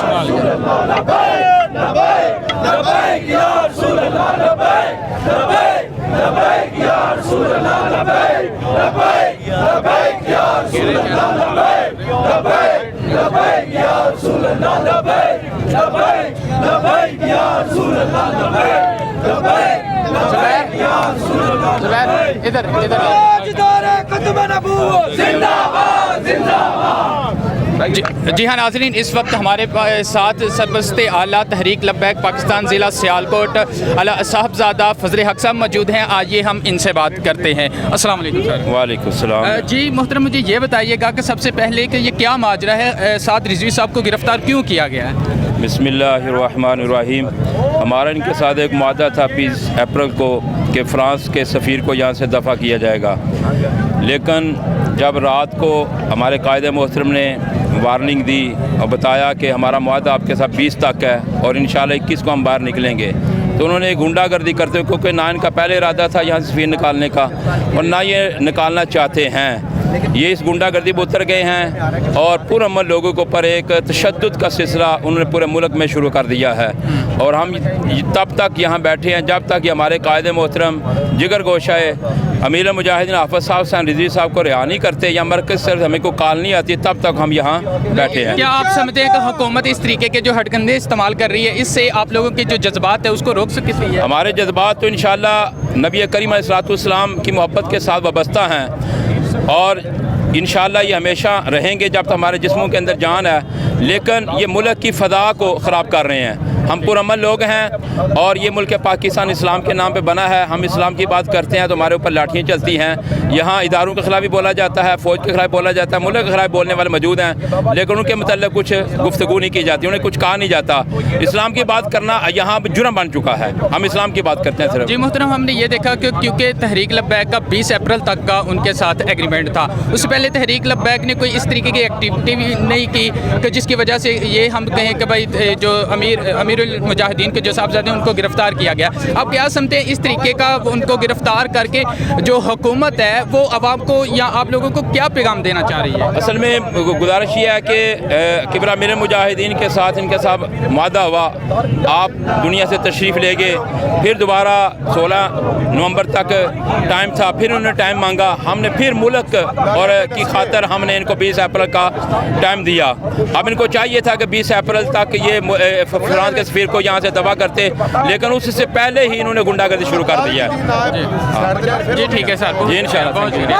ਸੰਭਾਲ ਕੇ لبيك يا رسول الله لبيك لبيك لبيك يا رسول الله لبيك لبيك لبيك يا رسول الله لبيك لبيك لبيك يا رسول الله لبيك لبيك لبيك يا رسول الله لبيك لبيك لبيك يا رسول الله لبيك ادھر ادھر تاجدار قدم نبوت زندہ باد زندہ باد۔ جی ہاں ناظرین، اس وقت ہمارے ساتھ سرپرست اعلیٰ تحریک لبیک پاکستان ضلع سیالکوٹ صاحبزادہ فضل حق صاحب موجود ہیں۔ آئیے ہم ان سے بات کرتے ہیں۔ السلام علیکم سر۔ وعلیکم السلام۔ جی محترم، مجھے یہ بتائیے گا کہ سب سے پہلے کہ یہ کیا ماجرا ہے، سعد رضوی صاحب کو گرفتار کیوں کیا گیا ہے؟ بسم اللہ الرحمن الرحیم۔ ہمارا ان کے ساتھ ایک معاہدہ تھا 20 اپریل کو کہ فرانس کے سفیر کو یہاں سے دفع کیا جائے گا، لیکن جب رات کو ہمارے قائد محترم نے وارننگ دی اور بتایا کہ ہمارا معاہدہ آپ کے ساتھ 20 تک ہے اور انشاءاللہ 21 کو ہم باہر نکلیں گے، تو انہوں نے غنڈہ گردی کرتے ہوئے، کیونکہ نہ ان کا پہلے ارادہ تھا یہاں سے سفیر نکالنے کا اور نہ یہ نکالنا چاہتے ہیں، یہ اس غنڈہ گردی پر اتر گئے ہیں اور پرامن لوگوں کے اوپر ایک تشدد کا سلسلہ انہوں نے پورے ملک میں شروع کر دیا ہے، اور ہم تب تک یہاں بیٹھے ہیں جب تک یہ ہمارے قائد محترم جگر گوشہ امیر المجاہدین حافظ صاحب حسین رضوی صاحب کو رہا نہیں کرتے یا مرکز سے ہمیں کو کال نہیں آتی، تب تک ہم یہاں بیٹھے ہیں۔ کیا آپ سمجھتے ہیں کہ حکومت اس طریقے کے جو ہٹ گندے استعمال کر رہی ہے، اس سے آپ لوگوں کے جو جذبات ہیں اس کو روک سکتی ہے؟ ہمارے جذبات تو انشاءاللہ نبی کریم علیہ السلام کی محبت کے ساتھ وابستہ ہیں اور انشاءاللہ یہ ہمیشہ رہیں گے جب تک ہمارے جسموں کے اندر جان ہے، لیکن یہ ملک کی فضا کو خراب کر رہے ہیں۔ ہم پرامن لوگ ہیں اور یہ ملک پاکستان اسلام کے نام پہ بنا ہے، ہم اسلام کی بات کرتے ہیں تو ہمارے اوپر لاٹھیاں چلتی ہیں، یہاں اداروں کے خلاف بھی بولا جاتا ہے، فوج کے خلاف بولا جاتا ہے، ملک کے خلاف بولنے والے موجود ہیں، لیکن ان کے متعلق کچھ گفتگو نہیں کی جاتی، انہیں کچھ کہا نہیں جاتا۔ اسلام کی بات کرنا یہاں جرم بن چکا ہے، ہم اسلام کی بات کرتے ہیں صرف۔ جی محترم، ہم نے یہ دیکھا کہ کیونکہ تحریک لبیک کا 20 اپریل تک کا ان کے ساتھ ایگریمنٹ تھا، اس سے پہلے تحریک لبیک نے کوئی اس طریقے کی ایکٹیویٹی نہیں کی کہ جس کی وجہ سے یہ ہم کہیں کہ بھائی جو امیر المجاہدین کے جو صاحبزادے ان کو گرفتار کیا گیا۔ آپ کیا سمجھتے ہیں اس طریقے کا ان کو گرفتار کر کے جو حکومت ہے وہ عوام کو یا آپ لوگوں کو کیا پیغام دینا چاہ رہی ہے؟ اصل میں گزارش یہ ہے کہ کبرا امیر المجاہدین کے ساتھ ان کے ساتھ معاہدہ ہوا، آپ دنیا سے تشریف لے گئے، پھر دوبارہ 16 نومبر تک ٹائم تھا، پھر انہوں نے ٹائم مانگا، ہم نے پھر ملک اور کی خاطر ہم نے ان کو 20 اپریل کا ٹائم دیا۔ اب ان کو چاہیے تھا کہ 20 اپریل تک یہ فرانس کے سفیر کو یہاں سے دفع کرتے، لیکن اس سے پہلے ہی انہوں نے غنڈہ گردی شروع کر دیا ہے۔ جی ٹھیک ہے سر، جی انشاءاللہ۔ بہت شکریہ۔